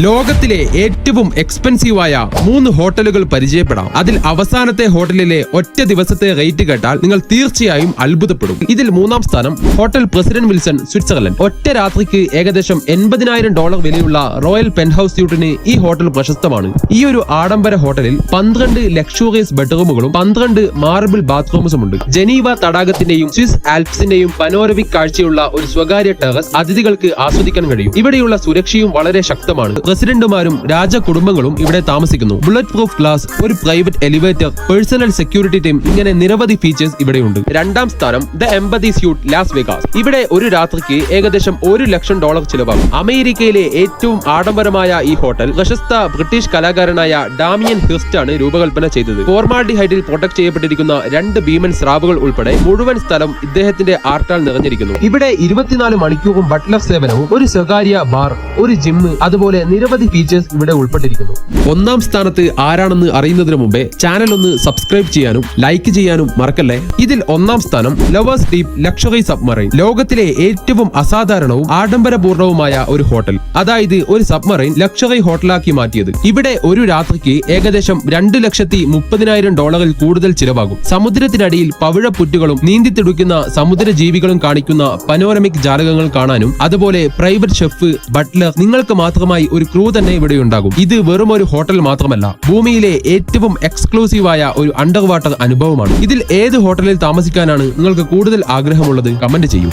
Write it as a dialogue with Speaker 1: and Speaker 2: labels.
Speaker 1: ലോകത്തിലെ ഏറ്റവും എക്സ്പെൻസീവായ 3 ഹോട്ടലുകൾ പരിചയപ്പെടാം. അതിൽ അവസാനത്തെ ഹോട്ടലിലെ ഒറ്റ ദിവസത്തെ റേറ്റ് കേട്ടാൽ നിങ്ങൾ തീർച്ചയായും അത്ഭുതപ്പെടും. ഇതിൽ 3-ാം സ്ഥാനം ഹോട്ടൽ പ്രസിഡന്റ് വിൽസൺ, സ്വിറ്റ്സർലൻഡ്. ഒറ്റ രാത്രിക്ക് ഏകദേശം $80,000 വിലയുള്ള റോയൽ പെൻഹൌസ് സ്യൂട്ടിന് ഈ ഹോട്ടൽ പ്രശസ്തമാണ്. ഈ ഒരു ആഡംബര ഹോട്ടലിൽ 12 ലക്ഷൂറിയസ് ബെഡ്റൂമുകളും 12 മാർബിൾ ബാത്റൂംസും ഉണ്ട്. ജനീവ തടാകത്തിന്റെയും സ്വിസ് ആൽപ്സിന്റെയും പനോരമിക് കാഴ്ചയുള്ള ഒരു സ്വകാര്യ ടെറസ് അതിഥികൾക്ക് ആസ്വദിക്കാൻ കഴിയും. ഇവിടെയുള്ള സുരക്ഷയും വളരെ ശക്തമാണ്. പ്രസിഡന്റുമാരും രാജകുടുംബങ്ങളും ഇവിടെ താമസിക്കുന്നു. ബുള്ളറ്റ് പ്രൂഫ് ഗ്ലാസ്, ഒരു private elevator, personal security team, ഇങ്ങനെ നിരവധി ഫീച്ചേഴ്സ് ഇവിടെയുണ്ട്. 2-ാം സ്ഥാനം the embassy suite, Las Vegas. ഇവിടെ ഒരു രാത്രിക്ക് ഏകദേശം $1 ലക്ഷം ചിലവാകും. അമേരിക്കയിലെ ഏറ്റവും ആഡംബരമായ ഈ ഹോട്ടൽ പ്രശസ്ത ബ്രിട്ടീഷ് കലാകാരനായ ഡാമിയൻ ഹിർസ്റ്റ് ആണ് രൂപകൽപ്പന ചെയ്തത്. ഫോർമാൽഡിഹൈഡിൽ പ്രൊട്ടക്ട് ചെയ്യപ്പെട്ടിരിക്കുന്ന 2 ഭീമൻ സ്രാവുകൾ ഉൾപ്പെടെ മുഴുവൻ സ്ഥലം ഇദ്ദേഹത്തിന്റെ ആർട്ടാൽ നിറഞ്ഞിരിക്കുന്നു. ഇവിടെ 24 മണിക്കൂറും ബട്ട്ലർ സേവനവും, ഒരു സ്വകാര്യ ബാർ, ഒരു ജിമ്മ്, അതുപോലെ നിരവധി ഫീച്ചേഴ്സ് ഇവിടെ ഉൾപ്പെട്ടിരിക്കുന്നു. 1-ാം സ്ഥാനത്ത് ആരാണെന്ന് അറിയുന്നതിന് മുമ്പേ ചാനൽ ഒന്ന് സബ്സ്ക്രൈബ് ചെയ്യാനും ലൈക്ക് ചെയ്യാനും മറക്കല്ലേ. ഇതിൽ 1-ാം സ്ഥാനം ലവേഴ്സ് ഡീപ് ലക്ഷറി സബ്മറൈൻ. ലോകത്തിലെ ഏറ്റവും അസാധാരണവും ആഡംബരപൂർണവുമായ ഒരു ഹോട്ടൽ, അതായത് ഒരു സബ്മറൈൻ ലക്ഷറി ഹോട്ടലാക്കി മാറ്റിയത്. ഇവിടെ ഒരു രാത്രിക്ക് ഏകദേശം $2,30,000 കൂടുതൽ ചിലവാകും. സമുദ്രത്തിനടിയിൽ പവിഴപ്പുറ്റുകളും നീന്തിത്തിടുക്കുന്ന സമുദ്ര ജീവികളും കാണിക്കുന്ന പനോരമിക് ജാലകങ്ങൾ കാണാനും, അതുപോലെ പ്രൈവറ്റ് ഷെഫ്, ബട്ട്ലർ, നിങ്ങൾക്ക് മാത്രമായി ഒരു ക്രൂ തന്നെ ഇവിടെ ഉണ്ടാകും. ഇത് വെറും ഒരു ഹോട്ടൽ മാത്രമല്ല, ഭൂമിയിലെ ഏറ്റവും എക്സ്ക്ലൂസീവായ ഒരു അണ്ടർ വാട്ടർ അനുഭവമാണ്. ഇതിൽ ഏത് ഹോട്ടലിൽ താമസിക്കാനാണ് നിങ്ങൾക്ക് കൂടുതൽ ആഗ്രഹമുള്ളത്? കമന്റ് ചെയ്യൂ.